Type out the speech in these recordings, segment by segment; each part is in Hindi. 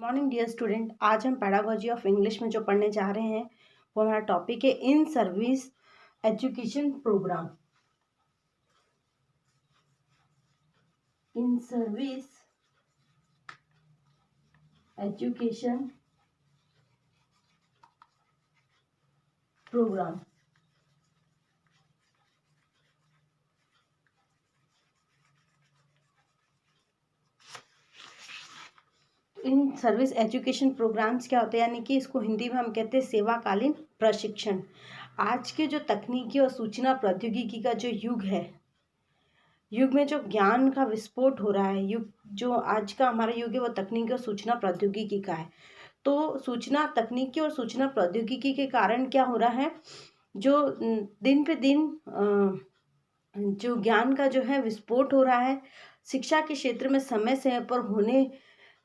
Morning dear student. आज हम पैडागोजी ऑफ इंग्लिश में जो पढ़ने जा रहे हैं वो हमारा टॉपिक है in service education programme. In service education programme. In service education programmes क्या होते हैं, यानी कि इसको हिंदी में हम कहते हैं सेवाकालीन प्रशिक्षण। आज के जो तकनीकी और सूचना प्रौद्योगिकी का जो युग में जो ज्ञान का विस्फोट हो रहा है, युग जो आज का हमारा युग है वो तकनीकी और सूचना प्रौद्योगिकी का है। तो सूचना तकनीकी और सूचना प्रौद्योगिकी के कारण क्या हो रहा है, जो दिन पे दिन जो ज्ञान का जो है विस्फोट हो रहा है। शिक्षा के क्षेत्र में समय समय पर होने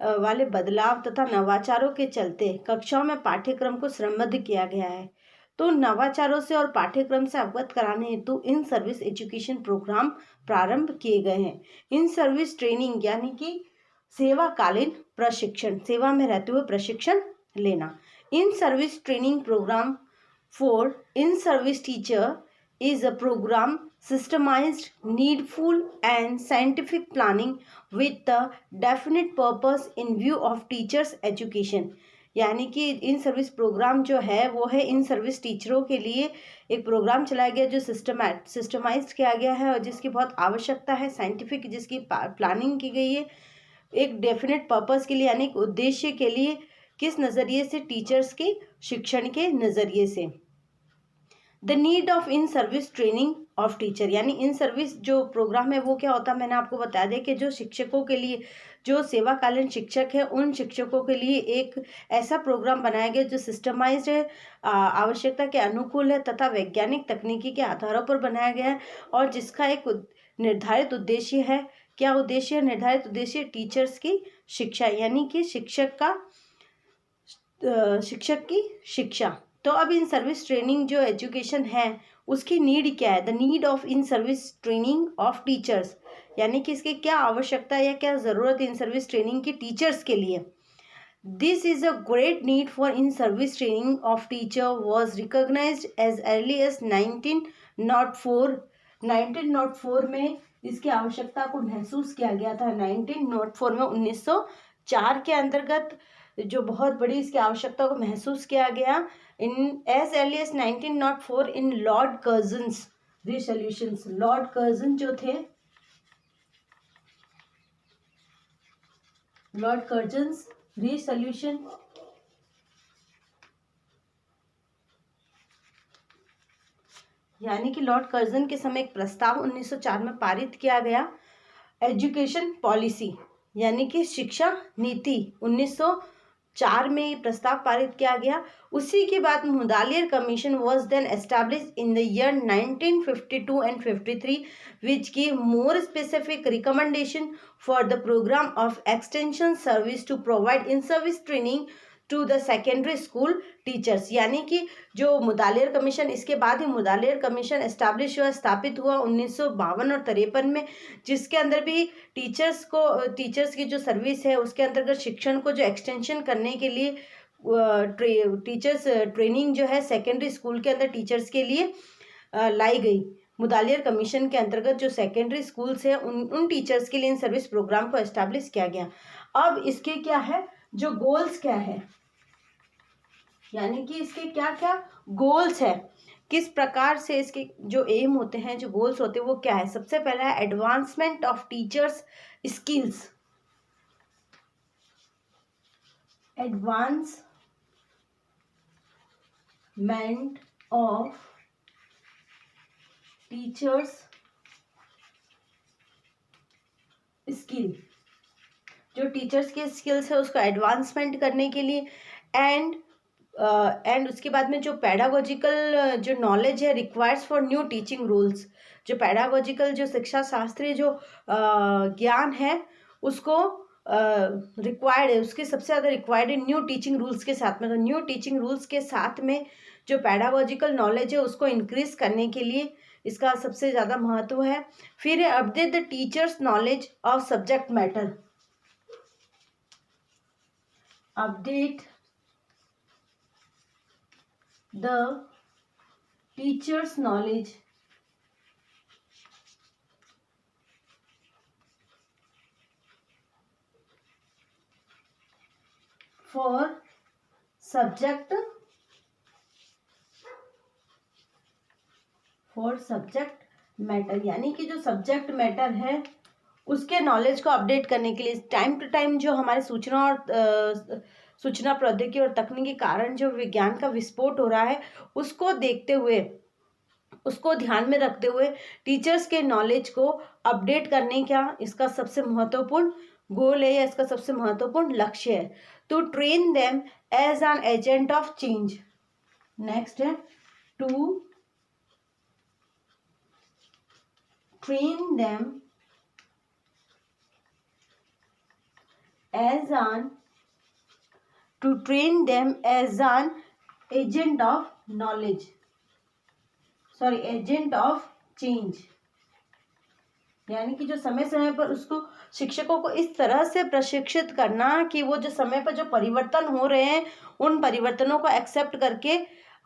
वाले बदलाव तथा नवाचारों के चलते कक्षाओं में पाठ्यक्रम को क्रमबद्ध किया गया है। तो नवाचारों से और पाठ्यक्रम से अवगत कराने हेतु इन सर्विस एजुकेशन प्रोग्राम प्रारंभ किए गए हैं। इन सर्विस ट्रेनिंग यानी कि सेवाकालीन प्रशिक्षण, सेवा में रहते हुए प्रशिक्षण लेना। In service training programme for in service teacher is a program systemized, needful and scientific planning with the definite purpose in view of teachers education। यानी कि इन सर्विस प्रोग्राम जो है वो है इन सर्विस टीचरों के लिए एक प्रोग्राम चलाया गया जो सिस्टमाइज्ड किया गया है और जिसकी बहुत आवश्यकता है, साइंटिफिक जिसकी प्लानिंग की गई है एक डेफिनेट पर्पस के लिए, यानी एक उद्देश्य के लिए। किस नज़रिए से? टीचर्स के शिक्षण के नज़रिए से। The need of in service training of teacher, यानी इन सर्विस जो प्रोग्राम है वो क्या होता है, मैंने आपको बता दिया कि जो शिक्षकों के लिए, जो सेवाकालीन शिक्षक है उन शिक्षकों के लिए एक ऐसा प्रोग्राम बनाया गया जो सिस्टमाइज्ड है, आवश्यकता के अनुकूल है तथा वैज्ञानिक तकनीकी के आधारों पर बनाया गया है और जिसका एक निर्धारित उद्देश्य है। क्या उद्देश्य है? निर्धारित उद्देश्य टीचर्स की शिक्षा, यानी कि शिक्षक की शिक्षा। तो अब इन सर्विस ट्रेनिंग जो एजुकेशन है उसकी नीड क्या है? The need of in service training of teachers, यानी कि इसकी क्या आवश्यकता या क्या ज़रूरत इन सर्विस ट्रेनिंग की टीचर्स के लिए। This is a great need for in service training of teacher was recognised as early as 1904। 1904 में इसकी आवश्यकता को महसूस किया गया था। 1904 में 1904 के अंतर्गत जो बहुत बड़ी इसकी आवश्यकता को महसूस किया गया। इन एज अर्ली एज 1904 इन लॉर्ड कर्जन्स रिसोल्यूशंस। लॉर्ड कर्जन जो थे, लॉर्ड कर्जन्स रिसोल्यूशन, यानी कि लॉर्ड कर्जन के समय एक प्रस्ताव 1904 में पारित किया गया। एजुकेशन पॉलिसी यानी कि शिक्षा नीति 1904 में ये प्रस्ताव पारित किया गया। उसी के बाद Mudaliar commission was then establish in the year 1952 and 53 which give more specific recommendation for the programme of extension service to provide in service training to the secondary school teachers. यानी कि जो मुदालियर कमीशन, इसके बाद ही मुदालियर कमीशन एस्टैब्लिश हुआ, स्थापित हुआ 1952 और 53 में, जिसके अंदर भी टीचर्स की जो सर्विस है उसके अंतर्गत शिक्षण को जो एक्सटेंशन करने के लिए टीचर्स ट्रेनिंग जो है सेकेंडरी स्कूल के अंदर टीचर्स के लिए लाई गई। मुदालियर कमीशन के अंतर्गत जो सेकेंडरी स्कूल्स है उन टीचर्स के लिए इन सर्विस प्रोग्राम को एस्टैब्लिश किया गया। अब इसके क्या है, जो गोल्स क्या है, यानी कि इसके क्या क्या गोल्स है, किस प्रकार से इसके जो एम होते हैं, जो गोल्स होते हैं वो क्या है। सबसे पहला है advancement of teachers skills. Advancement of teachers skill, जो टीचर्स के स्किल्स है उसको एडवांसमेंट करने के लिए। एंड उसके बाद में जो पैडागोजिकल जो नॉलेज है requires for new teaching rules, जो पैडागोजिकल जो शिक्षा शास्त्रीय जो ज्ञान है उसको रिक्वायर्ड है, उसके सबसे ज़्यादा रिक्वायर्ड है न्यू टीचिंग रूल्स के साथ में। तो न्यू टीचिंग रूल्स के साथ में जो पैडागोजिकल नॉलेज है उसको इंक्रीज करने के लिए इसका सबसे ज़्यादा महत्व है। फिर है update the teachers knowledge of subject matter. update the teacher's knowledge for subject matter, यानी कि जो सब्जेक्ट मैटर है उसके नॉलेज को अपडेट करने के लिए टाइम टू टाइम जो हमारे सूचना प्रौद्योगिकी और तकनीकी कारण जो विज्ञान का विस्फोट हो रहा है उसको देखते हुए, उसको ध्यान में रखते हुए टीचर्स के नॉलेज को अपडेट करने का इसका सबसे महत्वपूर्ण गोल है या इसका सबसे महत्वपूर्ण लक्ष्य है। To train them as an agent of change. Next है to train them as an agent of knowledge, agent of change, यानी कि जो समय समय पर उसको शिक्षकों को इस तरह से प्रशिक्षित करना कि वो जो समय पर जो परिवर्तन हो रहे हैं उन परिवर्तनों को एक्सेप्ट करके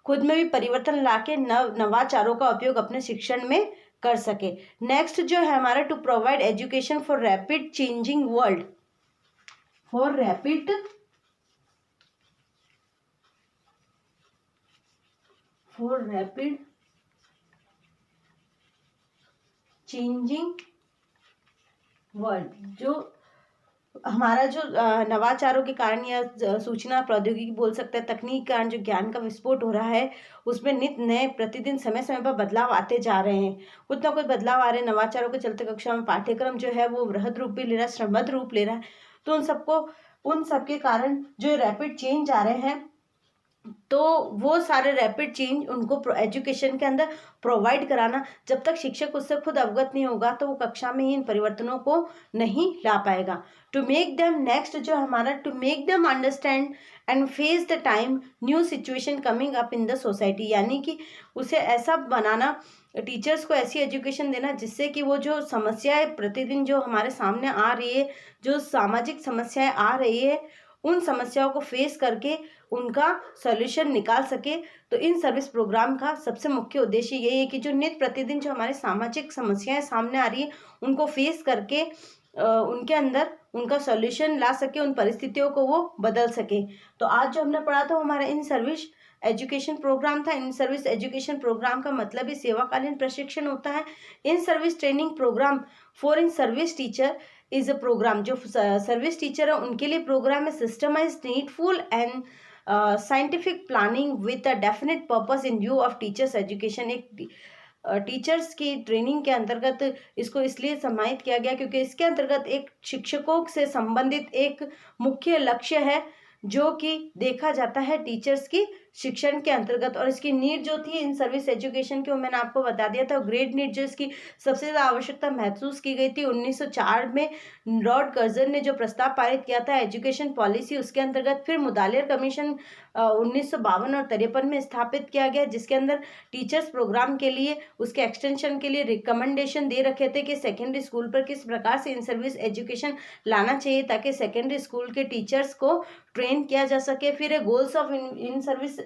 खुद में भी परिवर्तन लाके नवाचारों का उपयोग अपने शिक्षण में कर सके। नेक्स्ट जो है हमारा to provide education for rapid changing world, for rapid changing world, जो हमारा जो नवाचारों के कारण या सूचना प्रौद्योगिकी बोल सकते हैं, तकनीक के कारण जो ज्ञान का विस्फोट हो रहा है उसमें नित नए प्रतिदिन समय समय पर बदलाव आते जा रहे हैं। कुछ ना कुछ बदलाव आ रहे हैं नवाचारों के चलते। कक्षा में पाठ्यक्रम जो है वो वृहद रूप भी ले रहा है, श्रमबद्ध रूप ले रहा है। तो उन सबके कारण जो रैपिड चेंज आ रहे हैं तो वो सारे रैपिड चेंज उनको एजुकेशन के अंदर प्रोवाइड कराना, जब तक शिक्षक उससे खुद अवगत नहीं होगा तो वो कक्षा में ही इन परिवर्तनों को नहीं ला पाएगा। टू मेक देम, नेक्स्ट जो हमारा to make them understand and face the time new situation coming up in the society, यानी कि उसे ऐसा बनाना, टीचर्स को ऐसी एजुकेशन देना जिससे कि वो जो समस्याएं प्रतिदिन जो हमारे सामने आ रही है, जो सामाजिक समस्याएं आ रही है, उन समस्याओं को फेस करके उनका सॉल्यूशन निकाल सके। तो इन सर्विस प्रोग्राम का सबसे मुख्य उद्देश्य यही है कि जो नित्य प्रतिदिन जो हमारे सामाजिक समस्याएं सामने आ रही है उनको फेस करके उनके अंदर उनका सॉल्यूशन ला सके, उन परिस्थितियों को वो बदल सके। तो आज जो हमने पढ़ा था वो हमारा इन सर्विस एजुकेशन प्रोग्राम था। इन सर्विस एजुकेशन प्रोग्राम का मतलब ही सेवाकालीन प्रशिक्षण होता है। In service training programme for in service teacher is a programme, जो सर्विस टीचर है उनके लिए प्रोग्राम है systemised, needful and scientific planning with a definite purpose in view of teachers education. एक टीचर्स की ट्रेनिंग के अंतर्गत इसको इसलिए समाहित किया गया क्योंकि इसके अंतर्गत एक शिक्षकों से संबंधित एक मुख्य लक्ष्य है जो कि देखा जाता है टीचर्स की शिक्षण के अंतर्गत। और इसकी नीड जो थी इन सर्विस एजुकेशन की वो मैंने आपको बता दिया था। ग्रेड नीड जो इसकी सबसे ज़्यादा आवश्यकता महसूस की गई थी 1904 में लॉर्ड कर्जन ने जो प्रस्ताव पारित किया था एजुकेशन पॉलिसी, उसके अंतर्गत फिर मुदालियर कमीशन 1952 और 53 में स्थापित किया गया, जिसके अंदर टीचर्स प्रोग्राम के लिए उसके एक्सटेंशन के लिए रिकमेंडेशन दे रखे थे कि सेकेंडरी स्कूल पर किस प्रकार से इन सर्विस एजुकेशन लाना चाहिए ताकि सेकेंडरी स्कूल के टीचर्स को ट्रेन किया जा सके। फिर goals of in service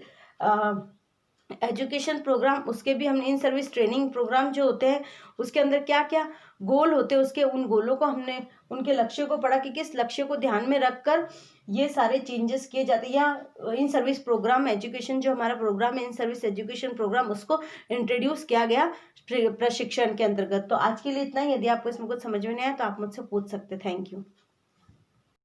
education programme, उसके भी हमने इन सर्विस ट्रेनिंग प्रोग्राम जो होते हैं उसके अंदर क्या क्या गोल होते हैं, उसके उन गोलों को हमने उनके लक्ष्य को पढ़ा कि किस लक्ष्य को ध्यान में रखकर ये सारे चेंजेस किए जाते हैं। या इन सर्विस प्रोग्राम एजुकेशन जो हमारा प्रोग्राम है इन सर्विस एजुकेशन प्रोग्राम उसको इंट्रोड्यूस किया गया प्रशिक्षण के अंतर्गत। तो आज के लिए इतना ही। यदि आपको इसमें कुछ समझ में नहीं आया तो आप मुझसे पूछ सकते। Thank you.